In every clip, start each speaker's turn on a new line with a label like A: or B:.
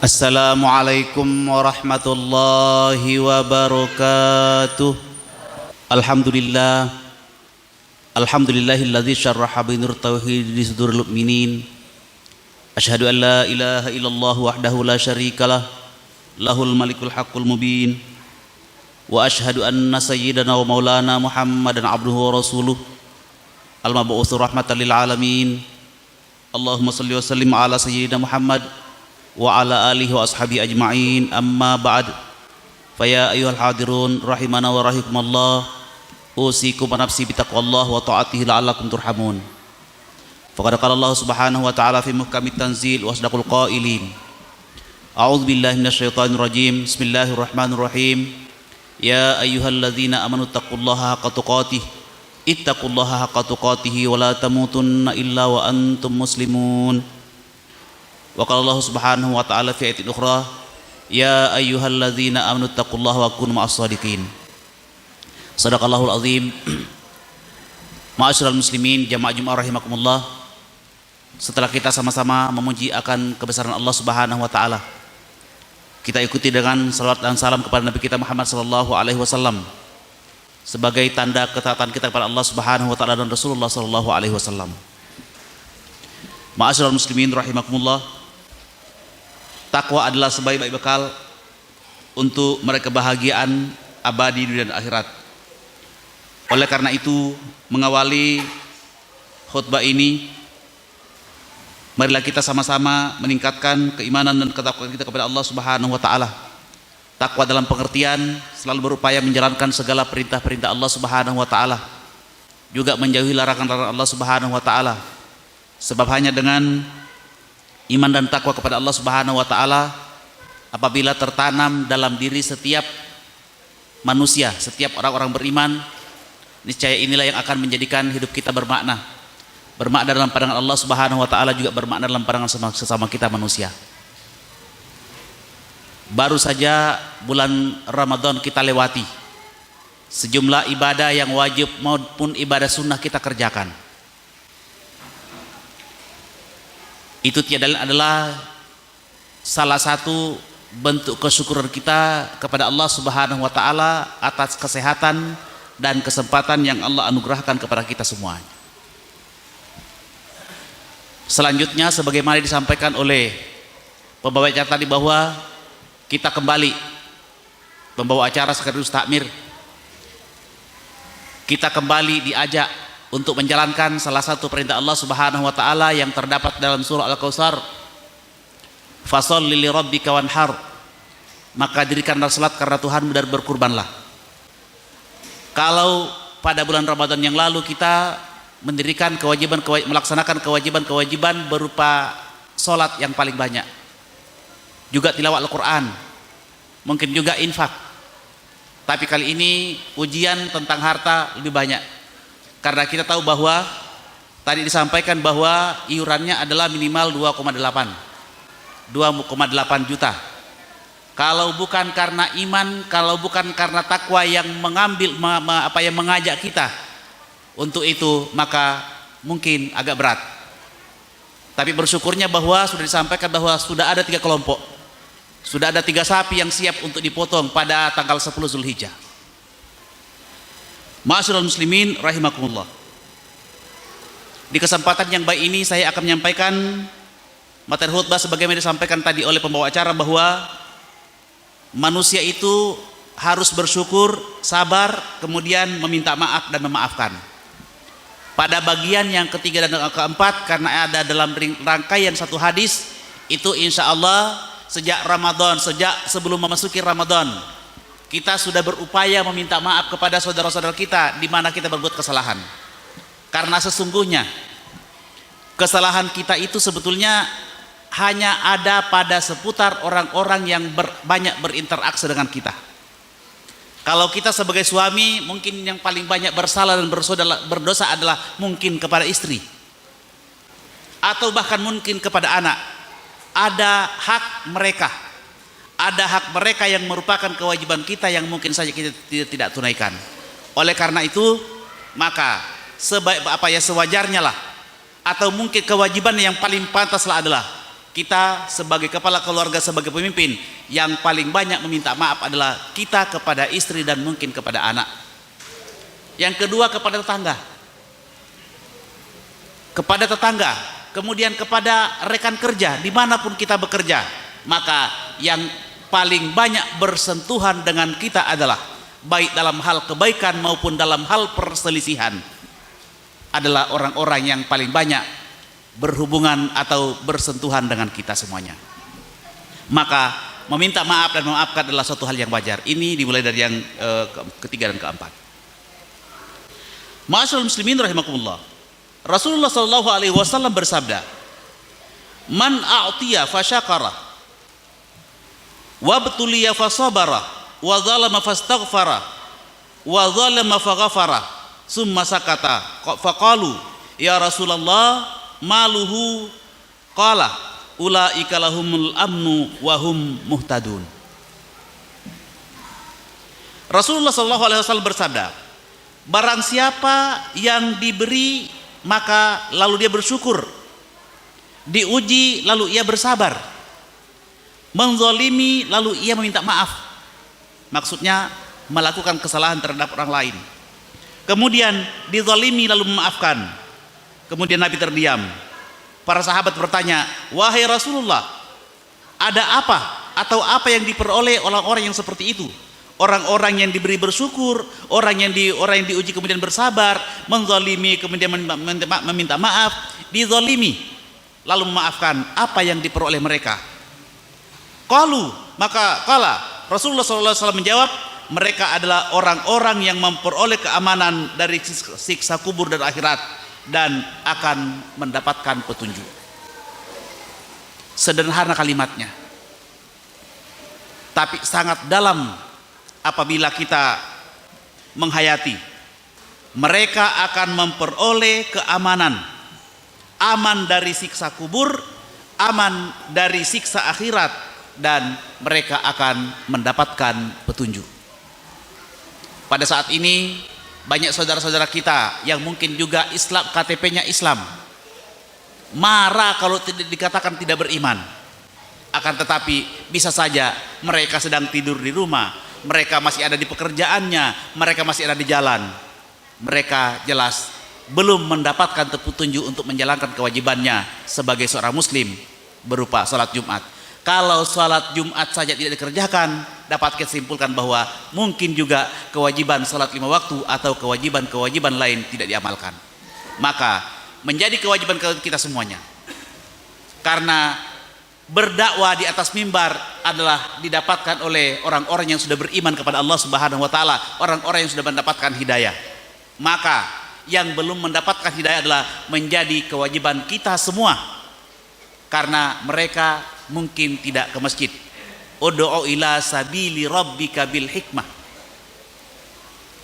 A: Assalamualaikum warahmatullahi wabarakatuh. Alhamdulillah. Alhamdulillahilladzi syarraha binur tauhid di suduril mu'minin. Asyhadu an la ilaha illallah wahdahu la syarikalah, lahul malikul haqqul mubin. Wa asyhadu anna sayyidana wa maulana Muhammadan abduhu wa rasuluh, al-mab'uts rahmatan lil alamin. Allahumma shalli wa sallim ala sayyidina Muhammad wa ala alihi wa ashabi ajma'in, amma ba'd. Faya ayyuhal hadirun rahimana wa rahimakumullah, usikum wa nafsi bitaqwallah wa ta'atihi la'allakum turhamun. Faqad qala Allah subhanahu wa ta'ala fi muhkamit tanzil wa asdaqul qailin. A'udzu billahi minasyaitonir rajim. Bismillahirrahmanirrahim. Ya ayyuhalladzina amanu taqullaha haqqa tuqatih. Ittaqullaha haqqa tuqatih wa la tamutunna illa wa antum muslimun. Wa qala Allah subhanahu wa ta'ala fi ayatin ukhra, ya ayyuhalladzina amanu taqullaha wa kunu ma'as shadiqin. Shadaqallahul azim. Ma'asyiral muslimin jamaah Jumat rahimakumullah. Setelah kita sama-sama memuji akan kebesaran Allah subhanahu wa ta'ala, kita ikuti dengan salawat dan salam kepada Nabi kita Muhammad sallallahu alaihi wasallam sebagai tanda ketaatan kita kepada Allah subhanahu wa ta'ala dan Rasulullah sallallahu alaihi wasallam. Ma'asyiral muslimin rahimakumullah, takwa adalah sebaik-baik bekal untuk meraih kebahagiaan abadi dunia dan akhirat. Oleh karena itu, mengawali khutbah ini, marilah kita sama-sama meningkatkan keimanan dan ketakwaan kita kepada Allah Subhanahu wa taala. Takwa dalam pengertian selalu berupaya menjalankan segala perintah-perintah Allah Subhanahu wa taala, juga menjauhi larangan-larangan Allah Subhanahu wa taala. Sebab hanya dengan iman dan takwa kepada Allah Subhanahu wa taala, apabila tertanam dalam diri setiap manusia, setiap orang-orang beriman, niscaya inilah yang akan menjadikan hidup kita bermakna. Bermakna dalam pandangan Allah Subhanahu wa taala, juga bermakna dalam pandangan sesama kita manusia. Baru saja bulan Ramadan kita lewati. Sejumlah ibadah yang wajib maupun ibadah sunnah kita kerjakan. Itu tiada lain adalah salah satu bentuk kesyukuran kita kepada Allah Subhanahu wa taala atas kesehatan dan kesempatan yang Allah anugerahkan kepada kita semuanya. Selanjutnya, sebagaimana disampaikan oleh pembawa acara tadi, bahwa kita kembali membawa acara sekaligus takmir. Kita kembali diajak untuk menjalankan salah satu perintah Allah Subhanahu wa taala yang terdapat dalam surah Al-Kautsar. Fasholli li rabbika wanhar. Maka dirikanlah salat karena Tuhanmu dan berkurbanlah. Kalau pada bulan Ramadan yang lalu kita mendirikan melaksanakan kewajiban berupa salat yang paling banyak, juga tilawah Al-Qur'an, mungkin juga infak. Tapi kali ini ujian tentang harta lebih banyak. Karena kita tahu bahwa tadi disampaikan bahwa iurannya adalah minimal 2,8 juta. Kalau bukan karena iman, kalau bukan karena takwa yang mengajak kita untuk itu, maka mungkin agak berat. Tapi bersyukurnya bahwa sudah disampaikan bahwa sudah ada 3 kelompok. Sudah ada 3 sapi yang siap untuk dipotong pada tanggal 10 Zulhijjah. Ma'asyiral muslimin rahimakumullah. Di kesempatan yang baik ini saya akan menyampaikan materi khutbah sebagaimana disampaikan tadi oleh pembawa acara, bahwa manusia itu harus bersyukur, sabar, kemudian meminta maaf dan memaafkan. Pada bagian yang ketiga dan keempat, karena ada dalam rangkaian satu hadis, itu insya Allah sejak Ramadan, sejak sebelum memasuki Ramadan, kita sudah berupaya meminta maaf kepada saudara-saudara kita di mana kita berbuat kesalahan. Karena sesungguhnya kesalahan kita itu sebetulnya hanya ada pada seputar orang-orang yang banyak berinteraksi dengan kita. Kalau kita sebagai suami, mungkin yang paling banyak bersalah dan berdosa adalah mungkin kepada istri, atau bahkan mungkin kepada anak. Ada hak mereka, ada hak mereka yang merupakan kewajiban kita yang mungkin saja kita tidak tunaikan. Oleh karena itu, maka sewajarnya lah, atau mungkin kewajiban yang paling pantaslah adalah kita sebagai kepala keluarga, sebagai pemimpin, yang paling banyak meminta maaf adalah kita kepada istri dan mungkin kepada anak. Yang kedua kepada tetangga. Kepada tetangga, kemudian kepada rekan kerja dimanapun kita bekerja. Maka yang paling banyak bersentuhan dengan kita adalah, baik dalam hal kebaikan maupun dalam hal perselisihan, adalah orang-orang yang paling banyak berhubungan atau bersentuhan dengan kita semuanya. Maka meminta maaf dan memaafkan adalah suatu hal yang wajar. Ini dimulai dari yang ketiga dan keempat. Ma'asyiral muslimin rahimakumullah. Rasulullah sallallahu alaihi wasallam bersabda, "Man a'tiya fasyakara wa btuliya fasabara wa zalama fastaghfara wa zalama faghafara summa sakata faqalu ya Rasulullah maluhu qala ulaika lahumul amnu wa hum muhtadun." Rasulullah sallallahu alaihi wasallam bersabda, barang siapa yang diberi maka lalu dia bersyukur, diuji lalu ia bersabar, menzalimi lalu ia meminta maaf, maksudnya melakukan kesalahan terhadap orang lain, kemudian dizalimi lalu memaafkan, kemudian Nabi terdiam. Para sahabat bertanya, wahai Rasulullah, ada apa atau apa yang diperoleh orang-orang yang seperti itu? Orang-orang yang diberi bersyukur, orang yang diuji kemudian bersabar, menzalimi kemudian meminta maaf, dizalimi lalu memaafkan, apa yang diperoleh mereka? Qalu, maka qala Rasulullah SAW menjawab, mereka adalah orang-orang yang memperoleh keamanan dari siksa kubur dan akhirat dan akan mendapatkan petunjuk. Sederhana kalimatnya, tapi sangat dalam apabila kita menghayati. Mereka akan memperoleh keamanan, aman dari siksa kubur, aman dari siksa akhirat, dan mereka akan mendapatkan petunjuk. Pada saat ini banyak saudara-saudara kita yang mungkin juga Islam, KTP-nya Islam, marah kalau tidak dikatakan tidak beriman. Akan tetapi bisa saja mereka sedang tidur di rumah, mereka masih ada di pekerjaannya, mereka masih ada di jalan. Mereka jelas belum mendapatkan petunjuk untuk menjalankan kewajibannya sebagai seorang muslim berupa salat Jumat. Kalau salat Jumat saja tidak dikerjakan, dapat kita simpulkan bahwa mungkin juga kewajiban salat 5 waktu atau kewajiban-kewajiban lain tidak diamalkan. Maka menjadi kewajiban kita semuanya. Karena berdakwah di atas mimbar adalah didapatkan oleh orang-orang yang sudah beriman kepada Allah Subhanahu wa taala, orang-orang yang sudah mendapatkan hidayah. Maka yang belum mendapatkan hidayah adalah menjadi kewajiban kita semua. Karena mereka mungkin tidak ke masjid. Ud'u ila sabili rabbika bil hikmah.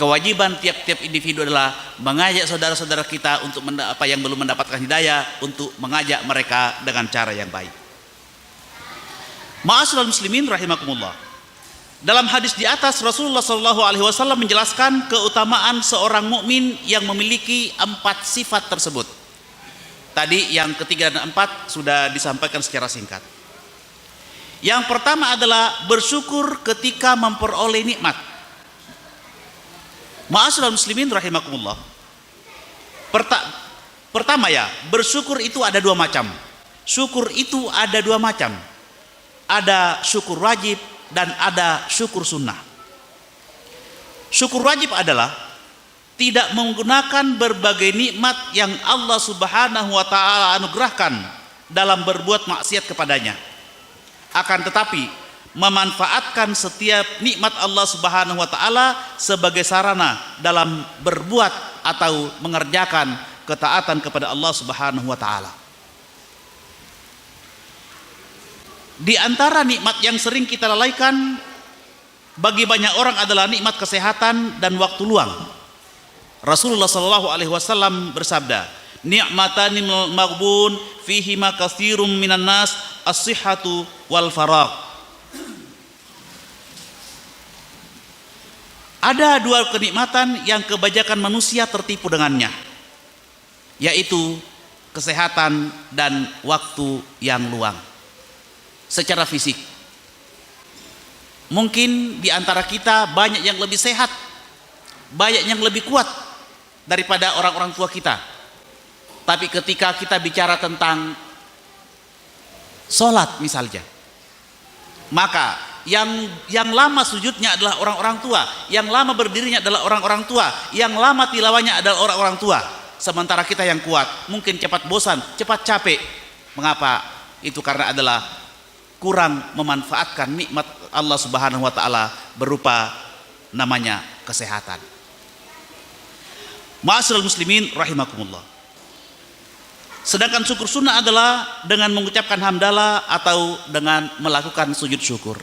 A: Kewajiban tiap-tiap individu adalah mengajak saudara-saudara kita untuk apa yang belum mendapatkan hidayah, untuk mengajak mereka dengan cara yang baik. Ma'asyiral muslimin rahimakumullah. Dalam hadis di atas Rasulullah SAW menjelaskan keutamaan seorang mukmin yang memiliki 4 sifat tersebut. Tadi yang ketiga dan 4 sudah disampaikan secara singkat. Yang pertama adalah bersyukur ketika memperoleh nikmat. Ma'asyiral muslimin rahimakumullah. Pertama ya, bersyukur itu ada 2 macam. Syukur itu ada 2 macam. Ada syukur wajib dan ada syukur sunnah. Syukur wajib adalah tidak menggunakan berbagai nikmat yang Allah Subhanahu wa taala anugerahkan dalam berbuat maksiat kepadanya. Akan tetapi memanfaatkan setiap nikmat Allah Subhanahu wa taala sebagai sarana dalam berbuat atau mengerjakan ketaatan kepada Allah Subhanahu wa taala. Di antara nikmat yang sering kita lalaikan bagi banyak orang adalah nikmat kesehatan dan waktu luang. Rasulullah sallallahu alaihi wasallam bersabda, "Ni'matani maghbun fihi ma katsirum minan nas as-sihhatu wal faragh." Ada 2 kenikmatan yang kebanyakan manusia tertipu dengannya, yaitu kesehatan dan waktu yang luang. secara fisik. Mungkin di antara kita banyak yang lebih sehat, banyak yang lebih kuat daripada orang-orang tua kita. Tapi ketika kita bicara tentang sholat misalnya, maka yang lama sujudnya adalah orang-orang tua, yang lama berdirinya adalah orang-orang tua, yang lama tilawahnya adalah orang-orang tua. Sementara kita yang kuat mungkin cepat bosan, cepat capek. Mengapa? Itu karena adalah kurang memanfaatkan nikmat Allah Subhanahu wa taala berupa namanya kesehatan. Ma'asyiral muslimin rahimakumullah. Sedangkan syukur sunnah adalah dengan mengucapkan hamdalah atau dengan melakukan sujud syukur.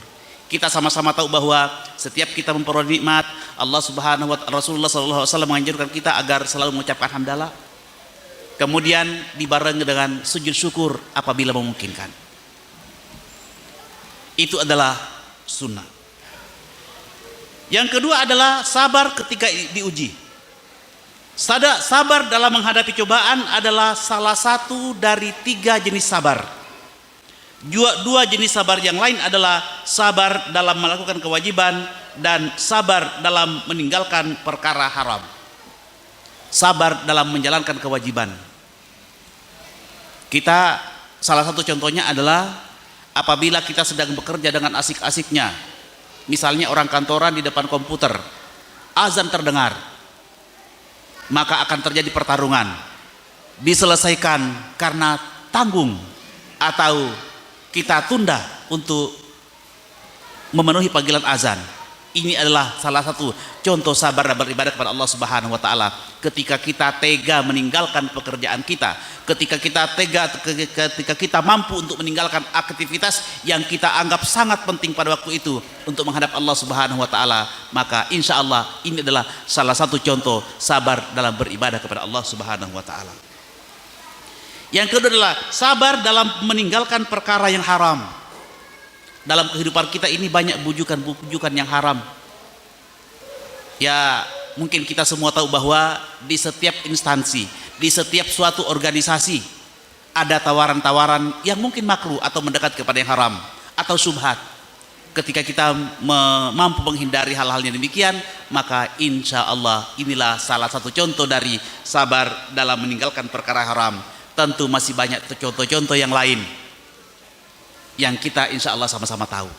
A: Kita sama-sama tahu bahwa setiap kita memperoleh nikmat, Allah Subhanahu wa taala, Rasulullah sallallahu alaihi wasallam menganjurkan kita agar selalu mengucapkan hamdalah. Kemudian dibarengi dengan sujud syukur apabila memungkinkan. Itu adalah sunnah. Yang kedua adalah sabar ketika diuji. Sabar dalam menghadapi cobaan adalah salah satu dari 3 jenis sabar. Dua jenis sabar yang lain adalah sabar dalam melakukan kewajiban dan sabar dalam meninggalkan perkara haram. Sabar dalam menjalankan kewajiban. Kita salah satu contohnya adalah apabila kita sedang bekerja dengan asik-asiknya, misalnya orang kantoran di depan komputer, azan terdengar, maka akan terjadi pertarungan, diselesaikan karena tanggung atau kita tunda untuk memenuhi panggilan azan. Ini adalah salah satu contoh sabar dan beribadah kepada Allah Subhanahu wa taala. Ketika kita tega meninggalkan pekerjaan kita, ketika kita mampu untuk meninggalkan aktivitas yang kita anggap sangat penting pada waktu itu untuk menghadap Allah Subhanahu wa taala, maka insya Allah ini adalah salah satu contoh sabar dalam beribadah kepada Allah Subhanahu wa taala. Yang kedua adalah sabar dalam meninggalkan perkara yang haram. Dalam kehidupan kita ini banyak bujukan-bujukan yang haram. Ya, mungkin kita semua tahu bahwa di setiap instansi, di setiap suatu organisasi ada tawaran-tawaran yang mungkin makruh atau mendekat kepada yang haram atau syubhat. Ketika kita mampu menghindari hal-hal yang demikian, maka insya Allah inilah salah satu contoh dari sabar dalam meninggalkan perkara haram. Tentu masih banyak contoh-contoh yang lain yang kita insya Allah sama-sama tahu.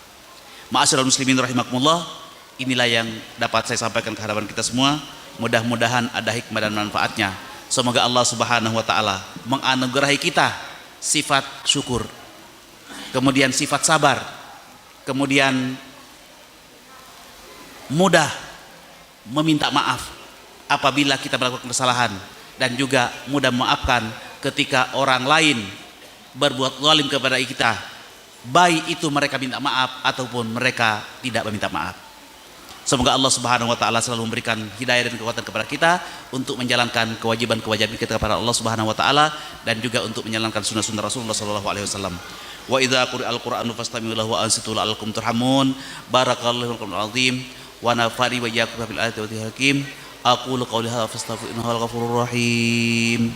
A: Ma'asyiral muslimin rahimakumullah, inilah yang dapat saya sampaikan ke hadapan kita semua. Mudah-mudahan ada hikmah dan manfaatnya. Semoga Allah Subhanahu wa taala menganugerahi kita sifat syukur, kemudian sifat sabar, kemudian mudah meminta maaf apabila kita melakukan kesalahan, dan juga mudah memaafkan ketika orang lain berbuat zalim kepada kita, baik itu mereka minta maaf ataupun mereka tidak meminta maaf. Semoga Allah Subhanahu wa taala selalu memberikan hidayah dan kekuatan kepada kita untuk menjalankan kewajiban-kewajiban kita kepada Allah Subhanahu wa taala, dan juga untuk menjalankan sunnah-sunnah Rasulullah sallallahu alaihi wasallam. Wa idza quri'al qur'anu fastami'u lahu wa ansitu la'allakum turhamun. Barakallahu lakum azim wa nafa'ani wa iyyakum bil ayati wa hakim. Aqulu qawli hadza fastaghfiruhu innahu al-ghafurur rahim.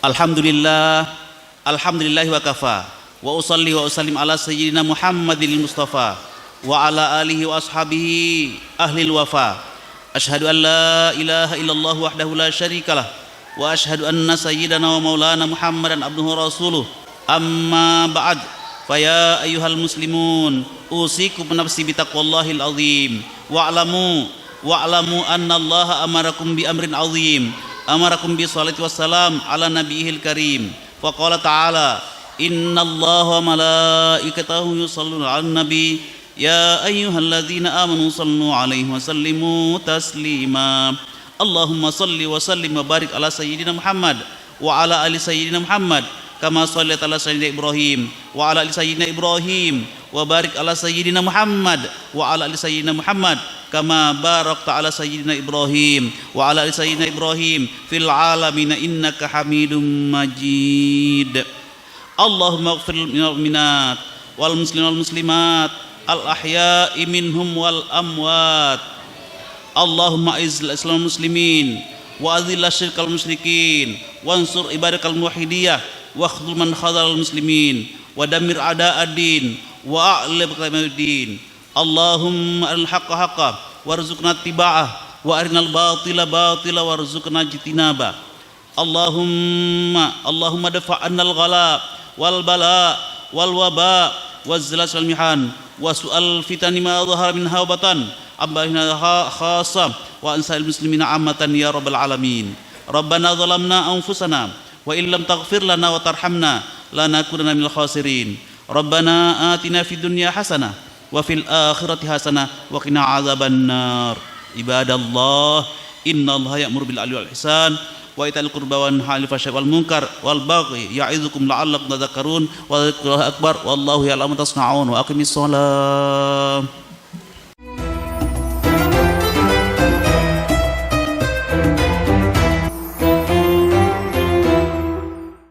A: Alhamdulillah wa kafa wa usalli wa usallim ala sayyidina Muhammadil Mustafa wa ala alihi wa ashabihi ahlil wafa. Ashhadu an la ilaha illallah wahdahu la syarikalah wa ashhadu anna sayyidana wa maulana Muhammadan abduhu rasuluh. Amma ba'd, fa ya ayyuhal muslimun usikum nafsi bi taqwallahil azim wa'lamu anna Allah amarakum bi amrin azim. Amarakum bi salati wassalam ala nabiyil karim. Wa qala ta'ala innallaha wa malaikatahu yusalluna 'alan nabi ya ayyuhalladzina amanu sallu 'alaihi wa sallimu taslima. Allahumma salli wa sallim wa barik ala sayyidina Muhammad wa ala ali sayyidina Muhammad kama shallaita ala sayyidina Ibrahim wa ala ali sayyidina Ibrahim wa barik ala sayyidina Muhammad wa ala ali sayyidina Muhammad كما باركت على سيدنا إبراهيم وعلى آل سيدنا إبراهيم في العالمين إنك حميد مجيد اللهم اغفر للمؤمنات والمسلمين والمسلمات الأحياء منهم والأموات اللهم أعز الإسلام والمسلمين وأذل الشرك المشركين وانصر عبادك الموحدية واخذل من خذل المسلمين ودمر أعداء الدين وأعلم كلمة الدين اللهم أرنا الحق حقا وارزقنا اتباعه وأرنا الباطل باطلا وارزقنا اجتنابه اللهم دفع عنا الغلاء والبلاء والوباء والزلازل والمحن وسؤال الفتن ما ظهر منها وبطن أما خاصة وعن سائر المسلمين عامة يا رب العالمين ربنا ظلمنا أنفسنا وإن لم تغفر لنا وترحمنا لنكونن من الخاسرين ربنا آتنا في الدنيا حسنة وفي الآخرة حسنة وقنا عذاب النار عباد الله إن الله يأمر بالعدل والإحسان وإيتاء القربى وينهى عن الفحشاء والمنكر والبغي يعظكم لعلكم تذكرون وذكر الله أكبر والله يعلم ما تصنعون وأقم الصلاة